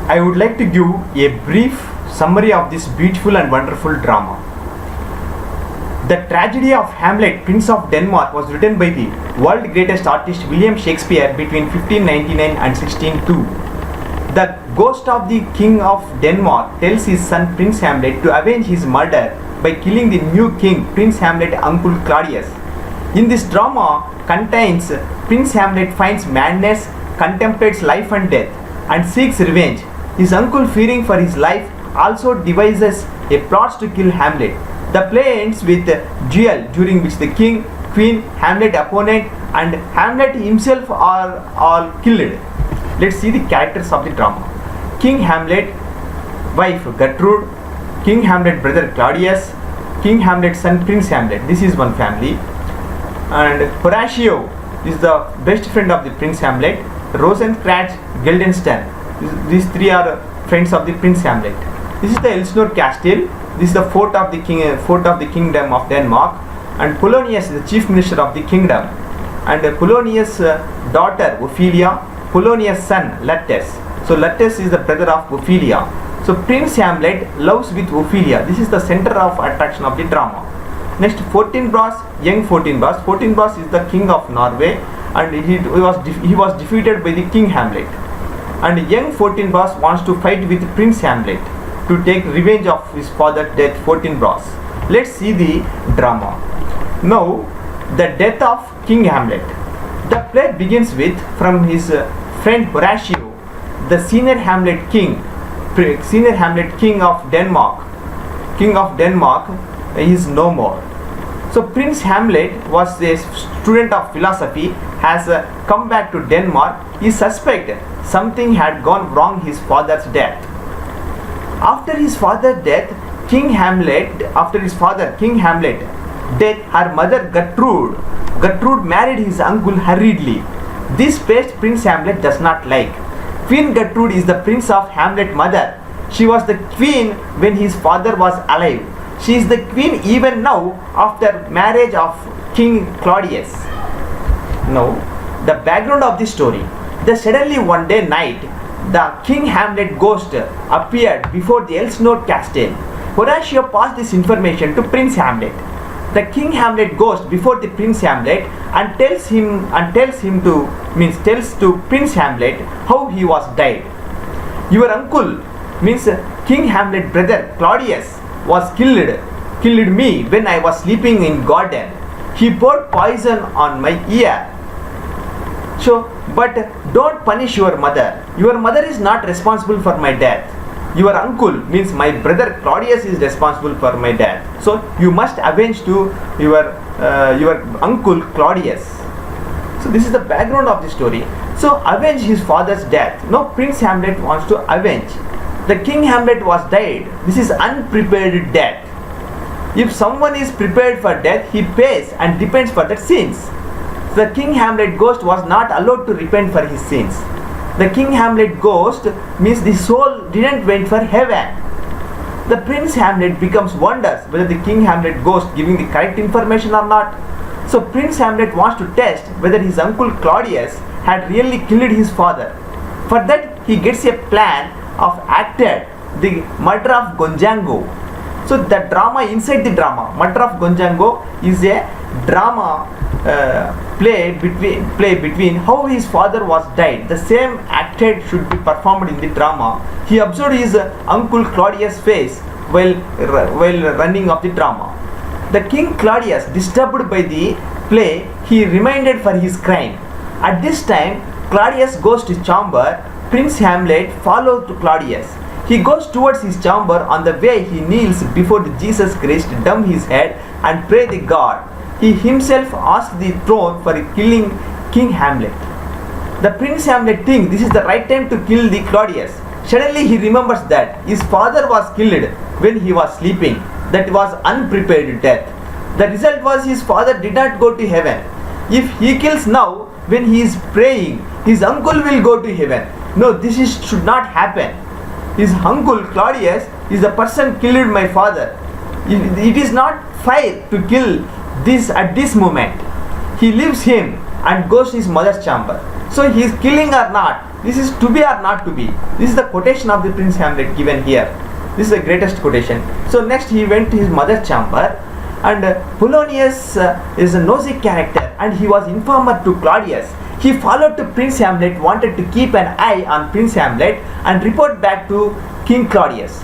I would like to give a brief summary of this beautiful and wonderful drama. The tragedy of Hamlet, Prince of Denmark, was written by the world greatest artist William Shakespeare between 1599 and 1602. The ghost of the King of Denmark tells his son Prince Hamlet to avenge his murder by killing the new king, Prince Hamlet's uncle Claudius. In this drama contains Prince Hamlet finds madness, contemplates life and death, and seeks revenge. His uncle, fearing for his life, also devises a plot to kill Hamlet. The play ends with a duel during which the king, queen, Hamlet opponent and Hamlet himself are all killed. Let's see the characters of the drama. King Hamlet, wife Gertrude, King Hamlet brother Claudius, King Hamlet's son Prince Hamlet. This is one family. And Horatio is the best friend of the Prince Hamlet. Rosencrantz, Guildenstern. These three are friends of the Prince Hamlet. This is the Elsinore Castle. This is the fort of the kingdom of Denmark. And Polonius is the chief minister of the kingdom. And Polonius' daughter Ophelia, Polonius' son Laertes. So Laertes is the brother of Ophelia. So Prince Hamlet loves with Ophelia. This is the center of attraction of the drama. Next, Fortinbras, young Fortinbras. Fortinbras is the king of Norway, and he was defeated by the King Hamlet. And young Fortinbras wants to fight with Prince Hamlet to take revenge of his father's death, Fortinbras. Let's see the drama. Now, the death of King Hamlet. The play begins with from his friend Horatio, the senior Hamlet king of Denmark. King of Denmark is no more. So Prince Hamlet was a student of philosophy, has come back to Denmark. He suspected something had gone wrong his father's death. After his father's death, King Hamlet death, her mother Gertrude married his uncle hurriedly. This past Prince Hamlet does not like. Queen Gertrude is the Prince of Hamlet's mother. She was the queen when his father was alive. She is the queen even now after marriage of King Claudius. Now, the background of the story. Suddenly one day night, the King Hamlet ghost appeared before the Elsinore Castle. Horatio passed this information to Prince Hamlet. The King Hamlet goes before the Prince Hamlet and tells to Prince Hamlet how he was died. Your uncle, means King Hamlet brother Claudius, was killed me when I was sleeping in garden. He poured poison on my ear. So, but don't punish your mother. Your mother is not responsible for my death. Your uncle, means my brother Claudius, is responsible for my death. So you must avenge to your uncle Claudius. So this is the background of the story. So avenge his father's death. Now Prince Hamlet wants to avenge. The King Hamlet was died. This is unprepared death. If someone is prepared for death, he pays and repents for the sins. The King Hamlet ghost was not allowed to repent for his sins. The King Hamlet ghost means the soul didn't went for heaven. The Prince Hamlet becomes wonders whether the King Hamlet ghost giving the correct information or not. So Prince Hamlet wants to test whether his uncle Claudius had really killed his father. For that he gets a plan of acted the murder of Gonjango. So the drama inside the drama, murder of Gonjango, is a drama play between how his father was died. The same acted should be performed in the drama. He observed his uncle Claudius' face while running of the drama. The King Claudius, disturbed by the play, he reminded for his crime. At this time, Claudius goes to his chamber. Prince Hamlet follows to Claudius. He goes towards his chamber. On the way, he kneels before the Jesus Christ, dumb his head and pray the God. He himself asked the throne for killing King Hamlet. The Prince Hamlet thinks this is the right time to kill the Claudius. Suddenly he remembers that his father was killed when he was sleeping. That was unprepared death. The result was his father did not go to heaven. If he kills now when he is praying, his uncle will go to heaven. No, should not happen. His uncle Claudius is the person killed my father. It is not fair to kill this at this moment. He leaves him and goes to his mother's chamber. So he is killing or not? This is to be or not to be. This is the quotation of the Prince Hamlet given here. This is the greatest quotation. So next he went to his mother's chamber, and Polonius is a nosy character, and he was informer to Claudius. He followed to Prince Hamlet, wanted to keep an eye on Prince Hamlet and report back to King Claudius.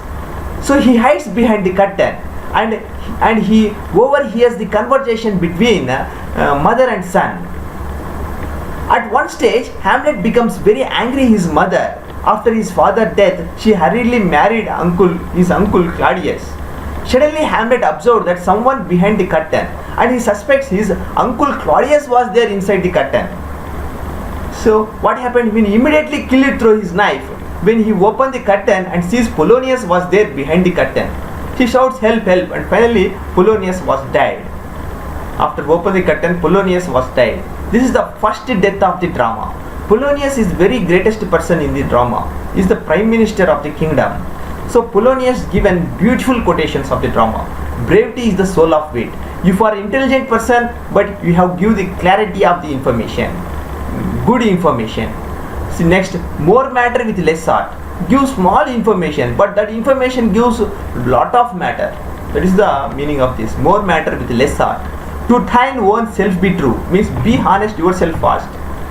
So he hides behind the curtain, and he overhears the conversation between mother and son. At one stage, Hamlet becomes very angry his mother. After his father's death, she hurriedly married his uncle Claudius. Suddenly, Hamlet observed that someone behind the curtain, and he suspects his uncle Claudius was there inside the curtain. So what happened? When he immediately killed through his knife, when he opened the curtain and sees Polonius was there behind the curtain, he shouts help, help, and finally Polonius was died. After opening the curtain, Polonius was died. This is the first death of the drama. Polonius is very greatest person in the drama. He is the prime minister of the kingdom. So Polonius given beautiful quotations of the drama. Brevity is the soul of wit. You are intelligent person, but you have give the clarity of the information, good information. See next, more matter with less art. Give small information, but that information gives lot of matter. That is the meaning of this. More matter with less art. To thine own self be true means be honest yourself first.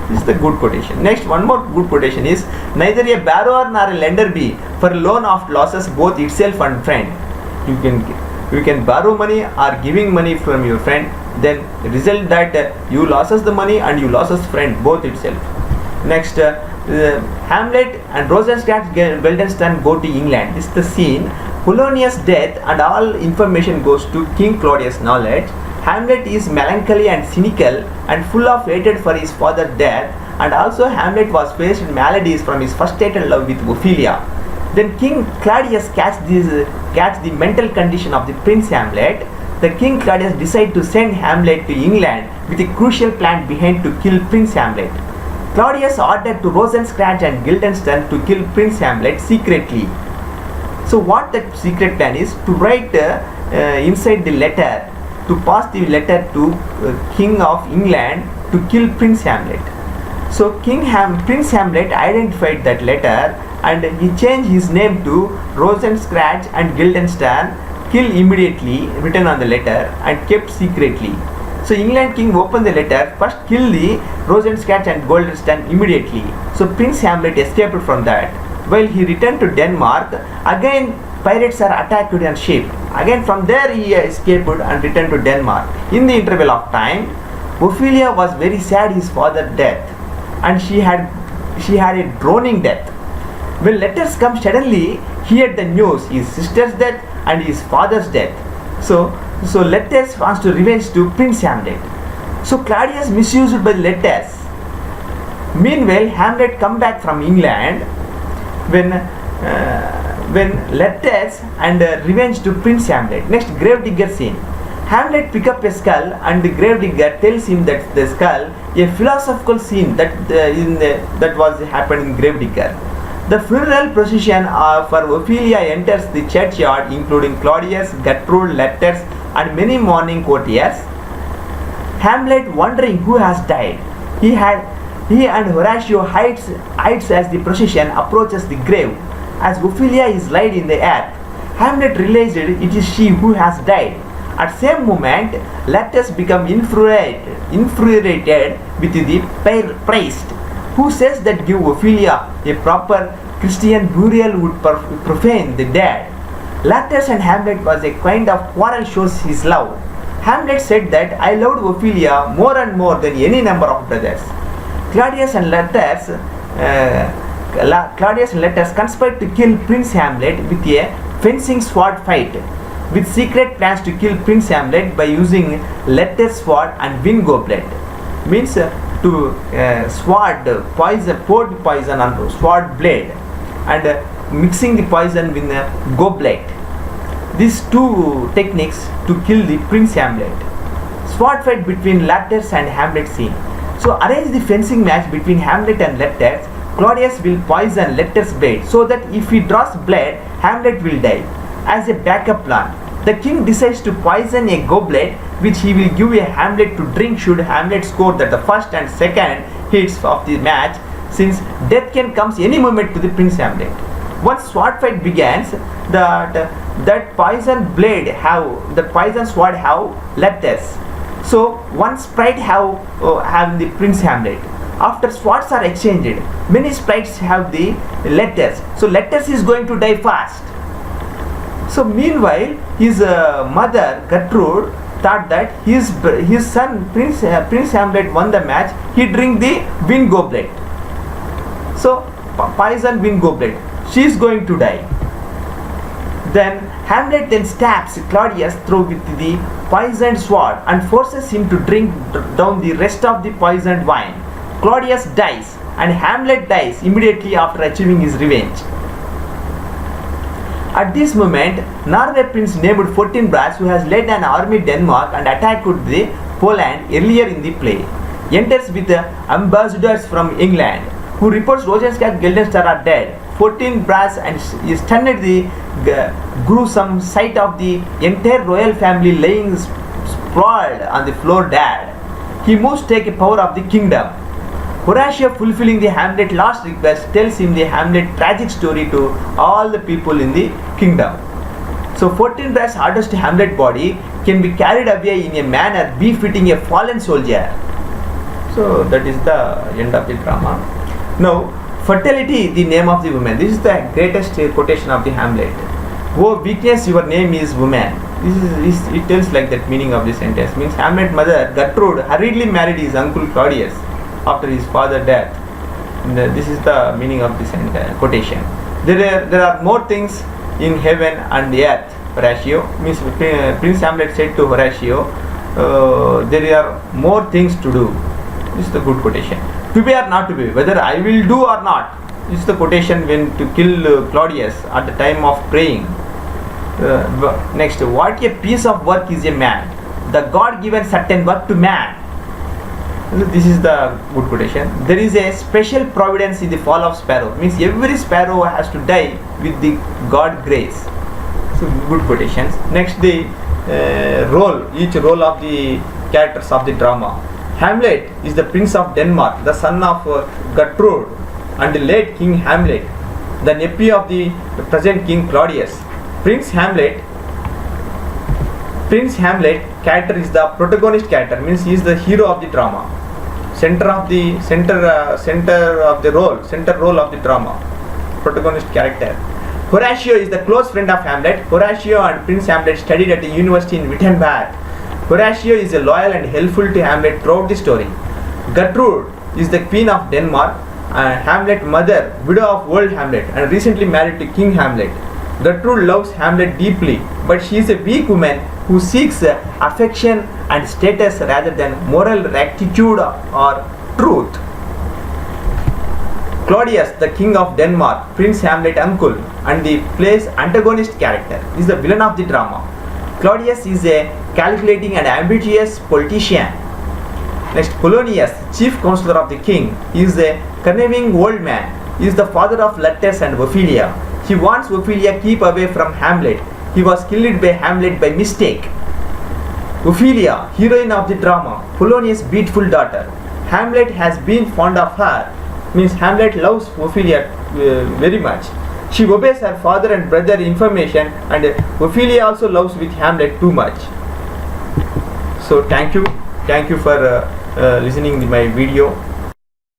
This is the good quotation. Next, one more good quotation is, neither a borrower nor a lender be, for loan of losses both itself and friend. You can borrow money or giving money from your friend, then result that you loses the money and you loses friend both itself. Next, Hamlet and Rosencrantz Guildenstern go to England. This is the scene. Polonius' death and all information goes to King Claudius' knowledge. Hamlet is melancholy and cynical and full of hatred for his father's death, and also Hamlet was faced with maladies from his frustrated love with Ophelia. Then King Claudius catch the mental condition of the Prince Hamlet. The King Claudius decided to send Hamlet to England with a crucial plan behind to kill Prince Hamlet. Claudius ordered to Rosencrantz and Guildenstern to kill Prince Hamlet secretly. So what that secret plan is? To write inside the letter, to pass the letter to King of England to kill Prince Hamlet. So Prince Hamlet identified that letter, and he changed his name to Rosencrantz and Guildenstern, kill immediately, written on the letter and kept secretly. So England king opened the letter, first kill the Rosencrantz and Guildenstern immediately. So Prince Hamlet escaped from that. While he returned to Denmark, again pirates are attacked on ship. Again from there he escaped and returned to Denmark. In the interval of time, Ophelia was very sad his father's death, and she had a droning death. When letters come suddenly, he had the news, his sister's death and his father's death. So letters wants to revenge to Prince Hamlet. So Claudius misused by the letters. Meanwhile, Hamlet come back from England when letters and revenge to Prince Hamlet. Next, gravedigger scene. Hamlet pick up a skull, and the gravedigger tells him that the skull, a philosophical scene that was happened in gravedigger. The funeral procession for Ophelia enters the churchyard, including Claudius, Gertrude, letters, and many mourning courtiers. Hamlet, wondering who has died, he and Horatio hides as the procession approaches the grave. As Ophelia is laid in the earth, Hamlet realized it is she who has died. At same moment, letters become infuriated with the priest, who says that give Ophelia a proper Christian burial would profane the dead. Letters and Hamlet was a kind of quarrel shows his love. Hamlet said that I loved Ophelia more and more than any number of brothers. Claudius and letters conspired to kill Prince Hamlet with a fencing sword fight, with secret plans to kill Prince Hamlet by using letters sword and wind goblet. Means to sword poison, poured poison on sword blade, and mixing the poison with a goblet. These two techniques to kill the Prince Hamlet. Sword fight between letters and Hamlet scene. So arrange the fencing match between Hamlet and letters. Claudius will poison letters blade so that if he draws blood, Hamlet will die. As a backup plan, The king decides to poison a goblet which he will give a Hamlet to drink should Hamlet score the first and second hits of the match, since death can come any moment to the Prince Hamlet. Once sword fight begins, that poison sword have letters. So one sprite have the Prince Hamlet. After swords are exchanged, many sprites have the letters. So letters is going to die fast. So meanwhile, his mother Gertrude thought that his son Prince Hamlet won the match. He drink the wine goblet. So poison wine goblet. She is going to die. Then Hamlet then stabs Claudius through with the poisoned sword and forces him to drink down the rest of the poisoned wine. Claudius dies and Hamlet dies immediately after achieving his revenge. At this moment, Norway prince named Fortinbras, who has led an army Denmark and attacked the Poland earlier in the play, enters with ambassadors from England, who reports Rosenskjaer Guildenstern are dead. Fortinbras and is stunned at the gruesome sight of the entire royal family laying sprawled on the floor dead. He moves to take power of the kingdom. Horatio, fulfilling the Hamlet last request, tells him the Hamlet tragic story to all the people in the kingdom. So Fortinbras orders to Hamlet body can be carried away in a manner befitting a fallen soldier. So that is the end of the drama. Now, fertility, the name of the woman. This is the greatest quotation of the Hamlet. Oh weakness, your name is woman. It tells like that meaning of the sentence. Means Hamlet mother Gertrude hurriedly married his uncle Claudius after his father's death. This is the meaning of this quotation. There are more things in heaven and earth. Horatio means Prince Hamlet said to Horatio, there are more things to do. This is the good quotation. To be or not to be, whether I will do or not. This is the quotation when to kill Claudius at the time of praying. Next, what a piece of work is a man. The God given certain work to man. This is the good quotation. There is a special providence in the fall of sparrow. Means every sparrow has to die with the God grace. So good quotations. Next, the each role of the characters of the drama. Hamlet is the Prince of Denmark, the son of Gertrude and the late King Hamlet, the nephew of the present King Claudius. Prince Hamlet character is the protagonist character, means he is the hero of the drama, center role of the drama, protagonist character. Horatio is the close friend of Hamlet. Horatio and Prince Hamlet studied at the university in Wittenberg. Horatio is loyal and helpful to Hamlet throughout the story. Gertrude is the queen of Denmark and Hamlet's mother, widow of old Hamlet and recently married to King Hamlet. Gertrude loves Hamlet deeply, but she is a weak woman who seeks affection and status rather than moral rectitude or truth. Claudius, the king of Denmark, Prince Hamlet's uncle and the play's antagonist character, is the villain of the drama. Claudius is a calculating and ambitious politician. Next, Polonius, chief counselor of the king, is a conniving old man. He is the father of Laertes and Ophelia. He wants Ophelia keep away from Hamlet. He was killed by Hamlet by mistake. Ophelia, heroine of the drama, Polonius' beautiful daughter. Hamlet has been fond of her. Means Hamlet loves Ophelia very much. She obeys her father and brother information, and Ophelia also loves with Hamlet too much. So thank you for listening to my video.